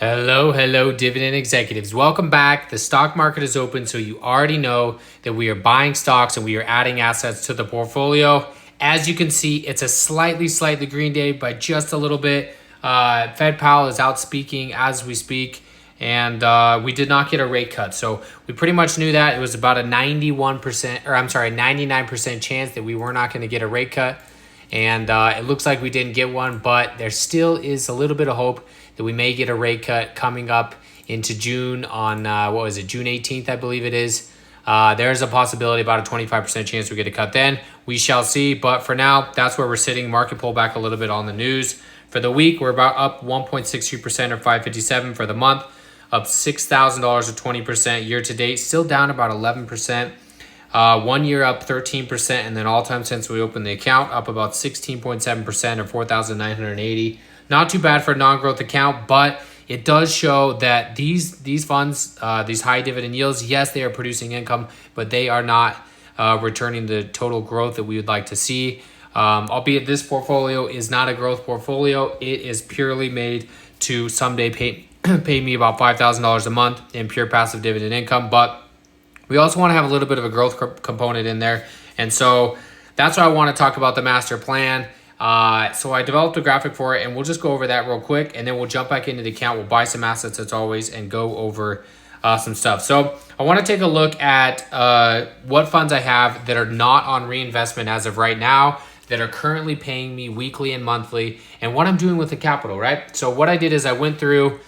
Hello, dividend executives. Welcome back. The stock market is open, so you already know that we are buying stocks and we are adding assets to the portfolio. As you can see, it's a slightly green day by just a little bit. Fed Powell is out speaking as we speak, and we did not get a rate cut. So we pretty much knew that. It was about a 99% chance that we were not going to get a rate cut. And it looks like we didn't get one, but there still is a little bit of hope that we may get a rate cut coming up into June on, June 18th, I believe it is. There's a possibility, about a 25% chance we get a cut then. We shall see, but for now, that's where we're sitting. Market pull back a little bit on the news. For the week, we're about up 1.63% or 557 for the month, up $6,000 or 20% year to date, still down about 11%. 1 year up 13%, and then all time since we opened the account up about 16.7% or 4,980. Not too bad for a non-growth account, but it does show that these funds, these high dividend yields, yes, they are producing income, but they are not returning the total growth that we would like to see. Albeit this portfolio is not a growth portfolio, it is purely made to someday pay me about $5,000 a month in pure passive dividend income, but we also want to have a little bit of a growth component in there. And so that's why I want to talk about the master plan. So I developed a graphic for it, and we'll just go over that real quick, and then we'll jump back into the account. We'll buy some assets as always and go over some stuff. So I want to take a look at what funds I have that are not on reinvestment as of right now, that are currently paying me weekly and monthly, and what I'm doing with the capital, right? So what I did is I went through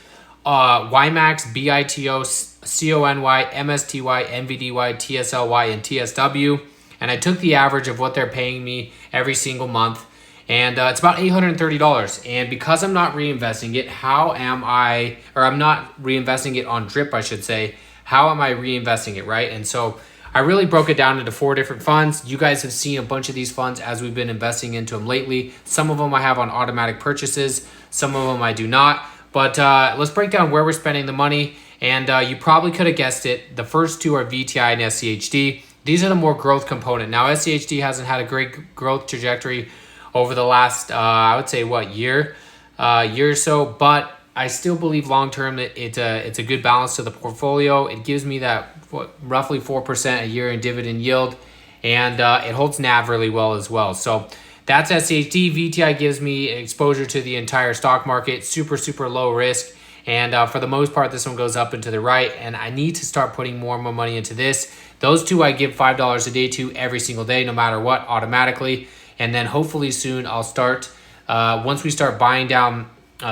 ymax, BITO, CONY, MSTY, MVDY, TSLY, and TSW. And I took the average of what they're paying me every single month. And it's about $830. And because I'm not reinvesting it, I'm not reinvesting it on drip, I should say. How am I reinvesting it, right? And so I really broke it down into 4 different funds. You guys have seen a bunch of these funds as we've been investing into them lately. Some of them I have on automatic purchases. Some of them I do not. But let's break down where we're spending the money. And you probably could have guessed it. The first 2 are VTI and SCHD. These are the more growth component. Now, SCHD hasn't had a great growth trajectory over the last, I would say, year or so. But I still believe long-term that it's a good balance to the portfolio. It gives me that roughly 4% a year in dividend yield. And it holds NAV really well as well. So that's SCHD. VTI gives me exposure to the entire stock market. Super low risk. And for the most part, this one goes up and to the right. And I need to start putting more and more money into this. Those 2 I give $5 a day to every single day, no matter what, automatically. And then hopefully soon I'll start, once we start buying down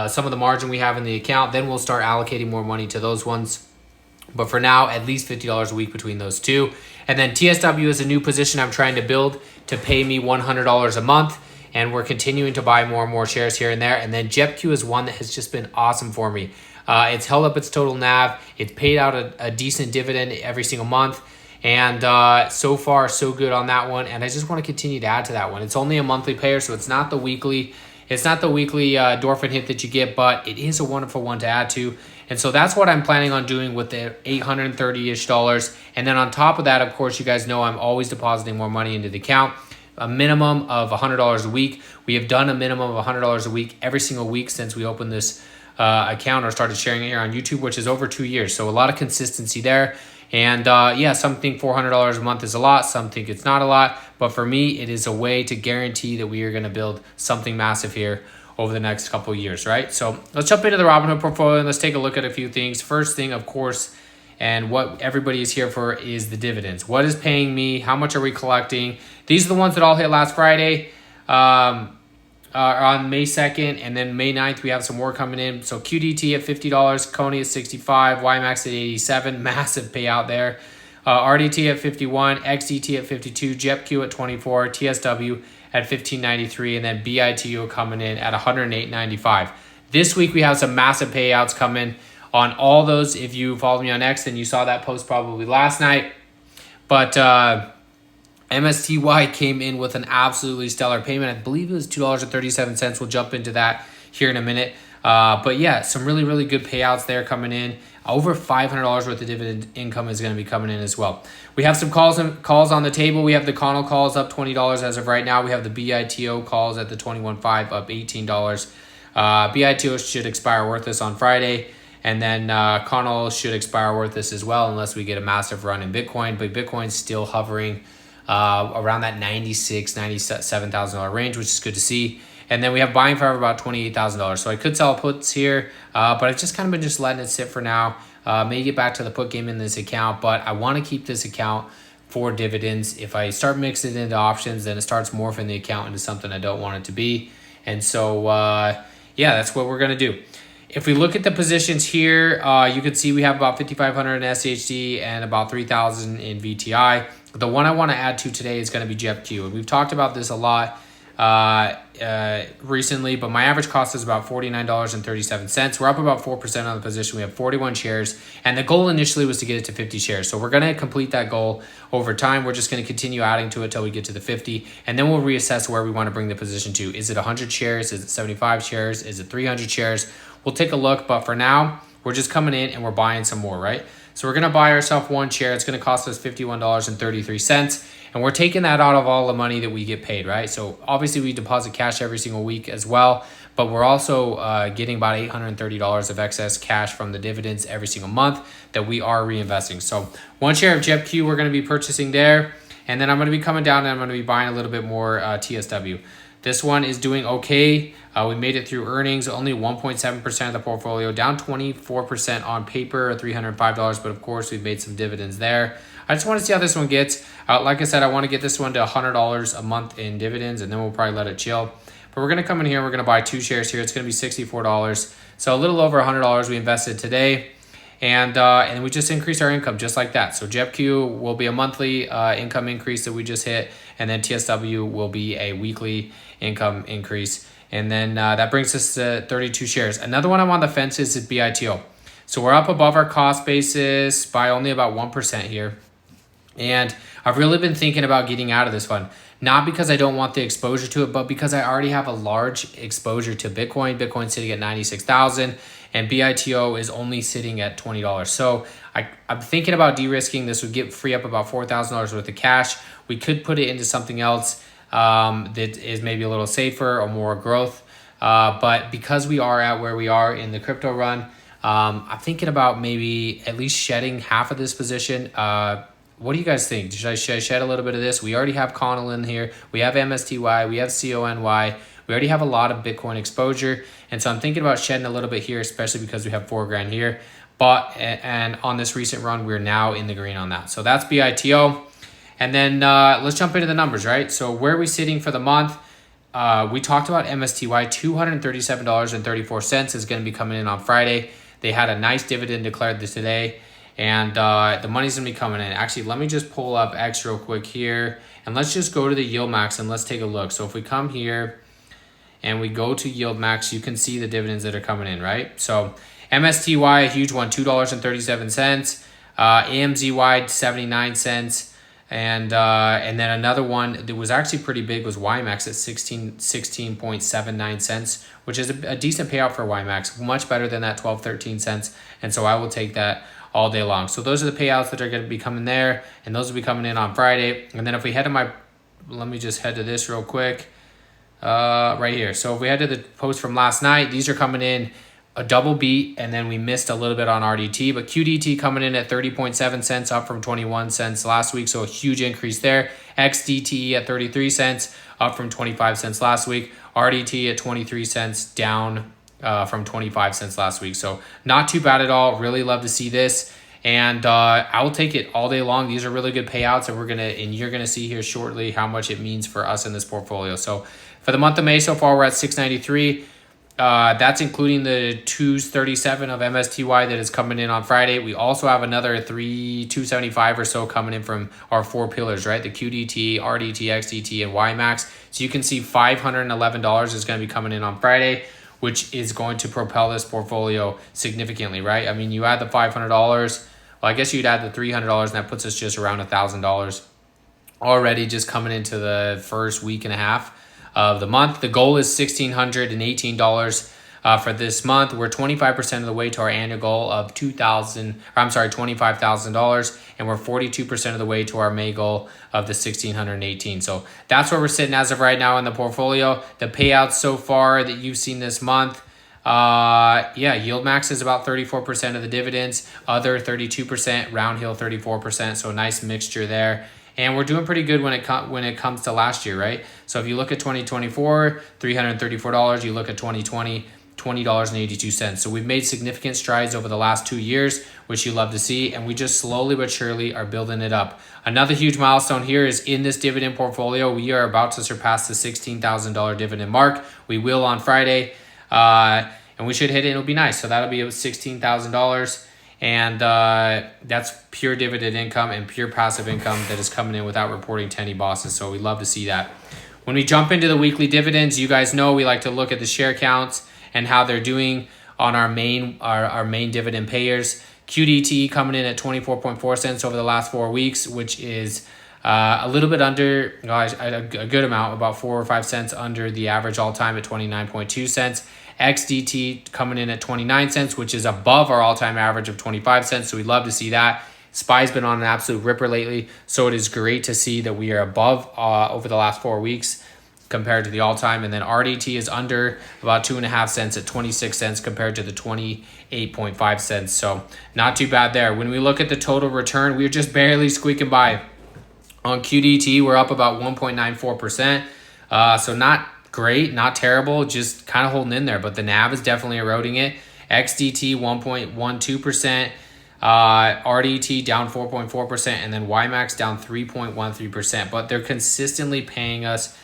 some of the margin we have in the account, then we'll start allocating more money to those ones. But for now, at least $50 a week between those 2. And then TSW is a new position I'm trying to build to pay me $100 a month. And we're continuing to buy more and more shares here and there. And then JEPQ is one that has just been awesome for me. It's held up its total NAV. It's paid out a decent dividend every single month. And so far, so good on that one. And I just want to continue to add to that one. It's only a monthly payer, so it's not the weekly. It's not the weekly endorphin hit that you get, but it is a wonderful one to add to. And so that's what I'm planning on doing with the $830-ish. And then on top of that, of course, you guys know I'm always depositing more money into the account. A minimum of $100 a week. We have done a minimum of $100 a week every single week since we opened this account or started sharing it here on YouTube, which is over 2 years. So a lot of consistency there. And some think $400 a month is a lot. Some think it's not a lot. But for me, it is a way to guarantee that we are going to build something massive here over the next couple of years, right? So let's jump into the Robinhood portfolio and let's take a look at a few things. First thing, of course, and what everybody is here for is the dividends. What is paying me? How much are we collecting? These are the ones that all hit last Friday on May 2nd. And then May 9th, we have some more coming in. So QDTE at $50, Coney at $65, ymax at $87. Massive payout there. RDT at $51, XDTE at $52, JEPQ at $24, TSW at $15.93, and then BITO coming in at $108.95. This week, we have some massive payouts coming on all those. If you followed me on X, then you saw that post probably last night. But MSTY came in with an absolutely stellar payment. I believe it was $2.37. We'll jump into that here in a minute. But yeah, some really good payouts there coming in. Over $500 worth of dividend income is going to be coming in as well. We have some calls on the table. We have the Connell calls up $20 as of right now. We have the BITO calls at the 21.5 up $18. BITO should expire worthless on Friday. And then Connell should expire worth this as well unless we get a massive run in Bitcoin. But Bitcoin's still hovering around that $97,000 range, which is good to see. And then we have buying power of about $28,000. So I could sell puts here, but I've just kind of been just letting it sit for now. May get back to the put game in this account, but I want to keep this account for dividends. If I start mixing it into options, then it starts morphing the account into something I don't want it to be. And so, yeah, that's what we're going to do. If we look at the positions here, you can see we have about 5,500 in SHD and about 3,000 in VTI. The one I want to add to today is going to be JEPQ. And we've talked about this a lot recently, but my average cost is about $49.37. We're up about 4% on the position. We have 41 shares, and the goal initially was to get it to 50 shares. So we're going to complete that goal over time. We're just going to continue adding to it till we get to the 50, and then we'll reassess where we want to bring the position to. Is it 100 shares? Is it 75 shares? Is it 300 shares? We'll take a look, but for now, we're just coming in and we're buying some more, right? So we're going to buy ourselves one share. It's going to cost us $51.33. And we're taking that out of all the money that we get paid, right? So obviously we deposit cash every single week as well, but we're also getting about $830 of excess cash from the dividends every single month that we are reinvesting. So one share of JEPQ we're going to be purchasing there. And then I'm going to be coming down and I'm going to be buying a little bit more TSW. This one is doing okay. We made it through earnings, only 1.7% of the portfolio, down 24% on paper, $305, but of course we've made some dividends there. I just want to see how this one gets. Like I said, I want to get this one to $100 a month in dividends, and then we'll probably let it chill. But we're going to come in here, we're going to buy two shares here. It's going to be $64. So a little over $100 we invested today. And we just increased our income just like that. So JEPQ will be a monthly income increase that we just hit, and then TSW will be a weekly income increase. And then that brings us to 32 shares. Another one I'm on the fence is BITO. So we're up above our cost basis by only about 1% here. And I've really been thinking about getting out of this fund, not because I don't want the exposure to it, but because I already have a large exposure to Bitcoin. Bitcoin's sitting at 96,000 and BITO is only sitting at $20. So I'm thinking about de-risking. This would free up about $4,000 worth of cash. We could put it into something else that is maybe a little safer or more growth. But because we are at where we are in the crypto run, I'm thinking about maybe at least shedding half of this position. What do you guys think? Should I shed a little bit of this? We already have Connell in here. We have MSTY. We have CONY. We already have a lot of Bitcoin exposure. And so I'm thinking about shedding a little bit here, especially because we have $4,000 here. And on this recent run, we're now in the green on that. So that's BITO. And then let's jump into the numbers, right? So where are we sitting for the month? We talked about MSTY, $237.34 is going to be coming in on Friday. They had a nice dividend declared this today. And the money's going to be coming in. Actually, let me just pull up X real quick here. And let's just go to the yield max and let's take a look. So if we come here and we go to yield max, you can see the dividends that are coming in, right? So MSTY, a huge one, $2.37. AMZY, 79 cents. And then another one that was actually pretty big was YMAX at 16.79 cents, which is a decent payout for YMAX, much better than that 13 cents. And so I will take that all day long. So those are the payouts that are going to be coming there, and those will be coming in on Friday. And then if we head to let me just head to this real quick, right here. So if we head to the post from last night, these are coming in a double beat, and then we missed a little bit on RDT, but QDTE coming in at 30.7 cents, up from 21 cents last week. So a huge increase there. XDTE at 33 cents, up from 25 cents last week. RDT at 23 cents, down from 25 cents last week. So not too bad at all. Really love to see this. And I will take it all day long. These are really good payouts, and you're gonna see here shortly how much it means for us in this portfolio. So for the month of May so far, we're at 693. That's including the 237 of MSTY that is coming in on Friday. We also have another 275 or so coming in from our four pillars, right? The QDTE, rdte, XDTE, and ymax. So you can see $511 is going to be coming in on Friday, which is going to propel this portfolio significantly, right? I mean, you add the $500, well, I guess you'd add the $300, and that puts us just around $1,000 already just coming into the first week and a half of the month. The goal is $1,618 for this month. We're 25% of the way to our annual goal of $25,000, and we're 42% of the way to our May goal of the $1,618. So that's where we're sitting as of right now in the portfolio. The payouts so far that you've seen this month, Yeah, yield max is about 34% of the dividends, other 32%, round hill 34%. So a nice mixture there. And we're doing pretty good when it comes to last year, right? So if you look at 2024, $334. You look at 2020, $20.82. So we've made significant strides over the last 2 years, which you love to see. And we just slowly but surely are building it up. Another huge milestone here is in this dividend portfolio, we are about to surpass the $16,000 dividend mark. We will on Friday. And we should hit it. It'll be nice. So that'll be $16,000. And that's pure dividend income and pure passive income that is coming in without reporting to any bosses. So we love to see that. When we jump into the weekly dividends, you guys know we like to look at the share counts and how they're doing on our main dividend payers. QDTE coming in at 24.4 cents over the last 4 weeks, which is a little bit under, a good amount, about 4 or 5 cents under the average all time at 29.2 cents. XDTE coming in at 29 cents, which is above our all-time average of 25 cents. So we'd love to see that. SPY's been on an absolute ripper lately. So it is great to see that we are above over the last 4 weeks compared to the all-time. And then rdte is under about 2.5 cents at 26 cents compared to the 28.5 cents. So not too bad there. When we look at the total return, we're just barely squeaking by. On QDT, we're up about 1.94%. So not great, not terrible, just kind of holding in there. But the NAV is definitely eroding it. XDT 1.12%. RDT down 4.4%. And then YMAX down 3.13%. But they're consistently paying us,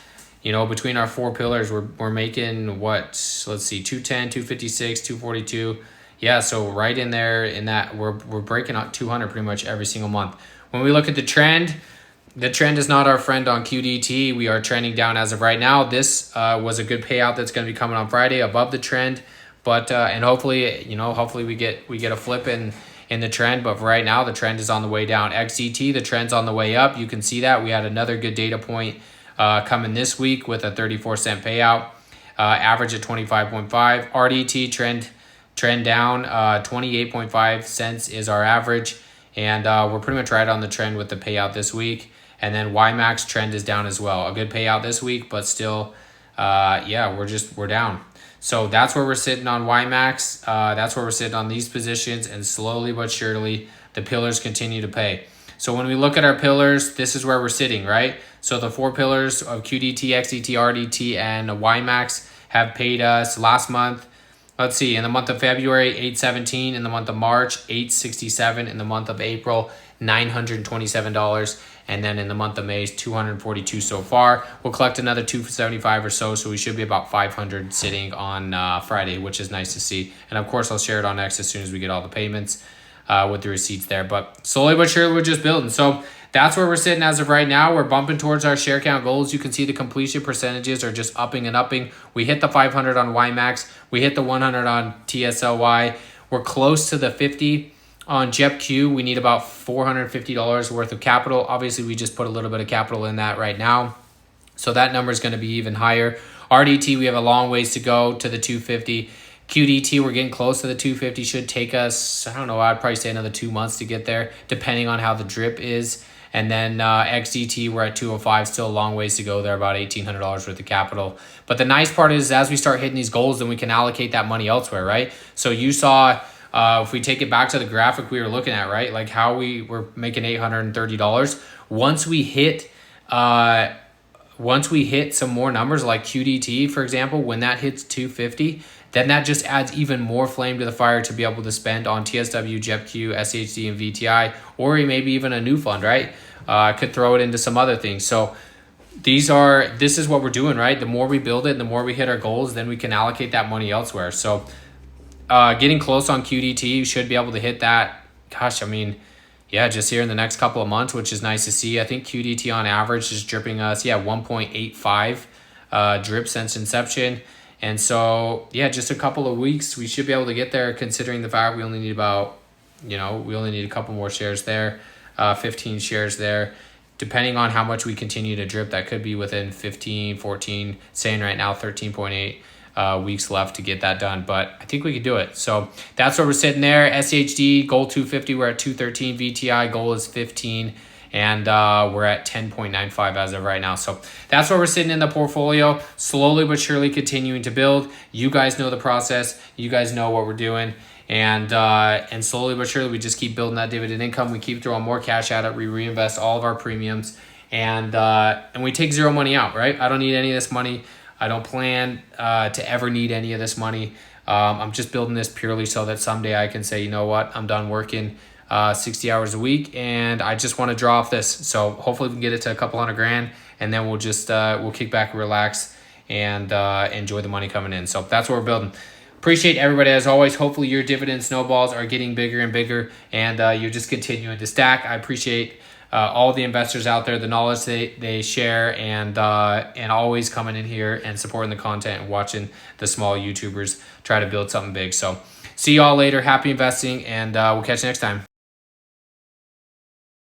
between our 4 pillars, we're making what? Let's see, 210, 256, 242. Yeah, so right in there in that, we're breaking out 200 pretty much every single month. When we look at the trend is not our friend on QDT. We are trending down as of right now. This was a good payout that's going to be coming on Friday above the trend, but and hopefully we get a flip in the trend. But for right now, the trend is on the way down. XDT, the trend's on the way up. You can see that we had another good data point coming this week with a 34-cent payout, average at 25.5. RDT trend down, 28.5 cents is our average, and we're pretty much right on the trend with the payout this week. And then YMAX trend is down as well. A good payout this week, but still, we're down. So that's where we're sitting on YMAX. That's where we're sitting on these positions, and slowly but surely, the pillars continue to pay. So when we look at our pillars, this is where we're sitting, right? So the 4 pillars of QDT, XDT, RDT, and YMAX have paid us last month. Let's see, in the month of February, $817. In the month of March, $867. In the month of April, $927. And then in the month of May, $242 so far. We'll collect another $275 or so we should be about $500 sitting on Friday, which is nice to see. And of course, I'll share it on X as soon as we get all the payments with the receipts there. But slowly but surely, we're just building. So that's where we're sitting as of right now. We're bumping towards our share count goals. You can see the completion percentages are just upping and upping. We hit the 500 on YMAX. We hit the 100 on TSLY. We're close to the 50 on JEPQ. We need about $450 worth of capital. Obviously, we just put a little bit of capital in that right now, so that number is going to be even higher. RDT, we have a long ways to go to the 250. QDT, we're getting close to the 250. Should take us, I'd probably say another 2 months to get there, depending on how the drip is. And then XDT, we're at 205, still a long ways to go there, about $1,800 worth of capital. But the nice part is, as we start hitting these goals, then we can allocate that money elsewhere, right? So you saw, if we take it back to the graphic we were looking at, right, like how we were making $830. Once we hit some more numbers like QDT, for example, when that hits 250, then that just adds even more flame to the fire to be able to spend on TSW, JEPQ, SHD, and VTI, or maybe even a new fund, right? Could throw it into some other things. So this is what we're doing, right? The more we build it, the more we hit our goals, then we can allocate that money elsewhere. So getting close on QDT, you should be able to hit that. Just here in the next couple of months, which is nice to see. I think QDT on average is dripping us, 1.85 drip since inception. And so, just a couple of weeks, we should be able to get there, considering the fact we only need a couple more shares there, 15 shares there. Depending on how much we continue to drip, that could be within 15, 14, saying right now 13.8 weeks left to get that done. But I think we could do it. So that's where we're sitting there. SHD, goal 250, we're at 213. VTI, goal is 15. and we're at 10.95 as of right now. So that's where we're sitting in the portfolio, slowly but surely continuing to build. You guys know the process. You guys know what we're doing. And slowly but surely we just keep building that dividend income. We keep throwing more cash at it. We reinvest all of our premiums, and we take zero money out, right? I don't need any of this money. I don't plan to ever need any of this money. I'm just building this purely so that someday I can say, you know what, I'm done working 60 hours a week and I just want to draw off this. So hopefully we can get it to a couple $100,000, and then we'll just we'll kick back and relax and enjoy the money coming in. So that's what we're building. Appreciate everybody as always. Hopefully your dividend snowballs are getting bigger and bigger, and you're just continuing to stack. I appreciate all the investors out there, the knowledge they share, and always coming in here and supporting the content and watching the small YouTubers try to build something big. So see y'all later. Happy investing, and we'll catch you next time.